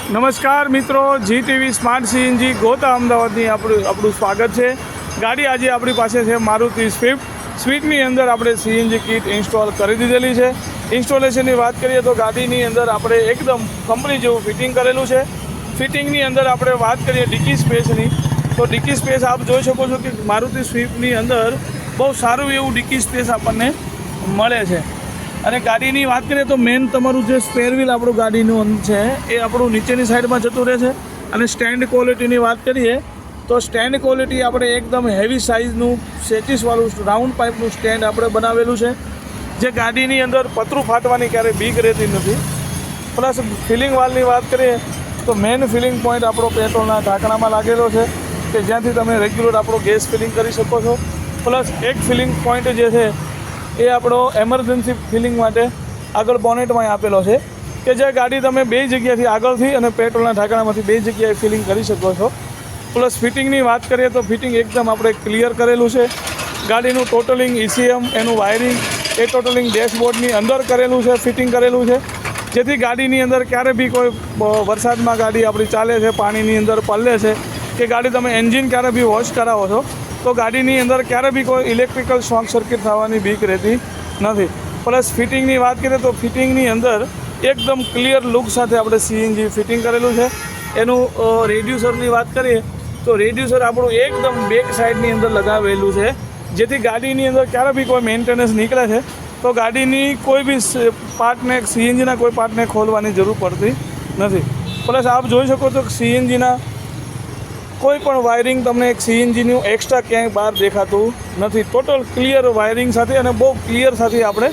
નમસ્કાર મિત્રો, GTV smart CNG ગોતા અમદાવાદની આપણું સ્વાગત છે। ગાડી આજે આપણી પાસે છે મારુતિ સ્વિફ્ટની અંદર આપણે CNG કિટ ઇન્સ્ટોલ કરી દીધેલી છે। ઇન્સ્ટોલેશનની વાત કરીએ તો ગાડીની અંદર આપણે એકદમ કંપની જેવું ફિટિંગ કરેલું છે। ફિટિંગની અંદર આપણે વાત કરીએ ડિક્કી સ્પેસની, તો ડિક્કી સ્પેસ આપ જોઈ શકો છો કે મારુતિ સ્વિફ્ટની અંદર બહુ સારું એવું ડિક્કી સ્પેસ આપણને મળે છે। અને ગાડીની વાત કરીએ તો મેન તમારું જે સ્પેર વ્હીલ આપણું ગાડીનું છે એ આપણું નીચેની સાઈડમાં જતું રહે છે। અને સ્ટેન્ડ ક્વોલિટીની વાત કરીએ તો સ્ટેન્ડ ક્વોલિટી આપણે એકદમ હેવી સાઇઝનું સેચિસવાળું રાઉન્ડ પાઇપનું સ્ટેન્ડ આપણે બનાવેલું છે, જે ગાડીની અંદર પતરું ફાટવાની ક્યારેય બીક રહેતી નથી। પ્લસ ફિલિંગ વાલની વાત કરીએ તો મેન ફિલિંગ પોઈન્ટ આપણો પેટ્રોલના ઢાંકણામાં લાગેલો છે કે જ્યાંથી તમે રેગ્યુલર આપણો ગેસ ફિલિંગ કરી શકો છો। પ્લસ એક ફિલિંગ પોઈન્ટ જે છે એ આપણો એમરજન્સી ફિલિંગ માટે આગળ બોનેટમાં આપેલો છે કે જે ગાડી તમે બે જગ્યાથી આગળથી અને પેટ્રોલના ઢાંકણામાંથી બે જગ્યાએ ફિલિંગ કરી શકો છો। પ્લસ ફિટિંગની વાત કરીએ તો ફિટિંગ એકદમ આપણે ક્લિયર કરેલું છે। ગાડીનું ટોટલિંગ ECM એનું વાયરિંગ એ ટોટલિંગ ડેશબોર્ડની અંદર કરેલું છે, ફિટિંગ કરેલું છે, જેથી ગાડીની અંદર ક્યારે બી કોઈ વરસાદમાં ગાડી આપણી ચાલે છે, પાણીની અંદર પલળે છે કે ગાડી તમે એન્જિન ક્યારે બી વોશ કરાવો છો તો ગાડીની અંદર ક્યારે બી કોઈ ઇલેક્ટ્રિકલ શોર્ટ સર્કિટ થવાની બીક રહેતી નથી। પ્લસ ફિટિંગની વાત કરીએ તો ફિટિંગની અંદર એકદમ ક્લિયર લુક સાથે આપણે CNG ફિટિંગ કરેલું છે। એનું રેડ્યુસરની વાત કરીએ તો રેડ્યુસર આપણું એકદમ બેક સાઈડની અંદર લગાવેલું છે, જેથી ગાડીની અંદર ક્યારે બી કોઈ મેન્ટેનન્સ નીકળે છે તો ગાડીની કોઈ બી પાર્ટને CNGના કોઈ પાર્ટને ખોલવાની જરૂર પડતી નથી। પ્લસ આપ જોઈ શકો છો કે CNGના કોઈ પણ વાયરિંગ તમને એક CNGનું એક્સ્ટ્રા ક્યાંય બહાર દેખાતું નથી। ટોટલ ક્લિયર વાયરિંગ સાથે અને બહુ ક્લિયર સાથે આપણે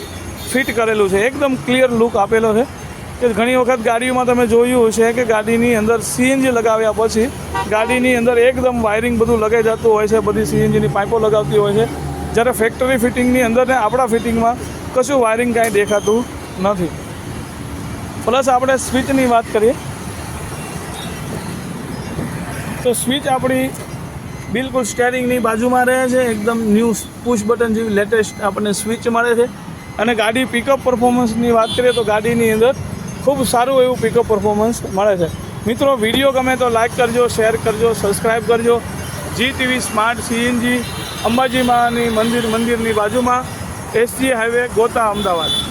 ફિટ કરેલું છે, એકદમ ક્લિયર લુક આપેલો છે કે ઘણી વખત ગાડીઓમાં તમે જોયું છે કે ગાડીની અંદર CNG લગાવ્યા પછી ગાડીની અંદર એકદમ વાયરિંગ બધું લગાઈ જતું હોય છે, બધી CNGની પાઇપો લગાવતી હોય છે, જ્યારે ફેક્ટરી ફિટિંગની અંદર ને આપણા ફિટિંગમાં કશું વાયરિંગ કાંઈ દેખાતું નથી। પ્લસ આપણે સ્વિચની વાત કરીએ તો સ્વિચ આપણી બિલકુલ સ્ટેરિંગની બાજુમાં રહે છે, એકદમ ન્યૂ પુશ બટન જેવી લેટેસ્ટ આપણને સ્વિચ મળે છે। અને ગાડી પિકઅપ પરફોર્મન્સની વાત કરીએ તો ગાડીની અંદર ખૂબ સારું એવું પિકઅપ પરફોર્મન્સ મળે છે। મિત્રો, વિડીયો ગમે તો લાઇક કરજો, શેર કરજો, સબસ્ક્રાઈબ કરજો। GTV સ્માર્ટ CNG અંબાજી માની મંદિરની બાજુમાં SG હાઈવે ગોતા અમદાવાદ।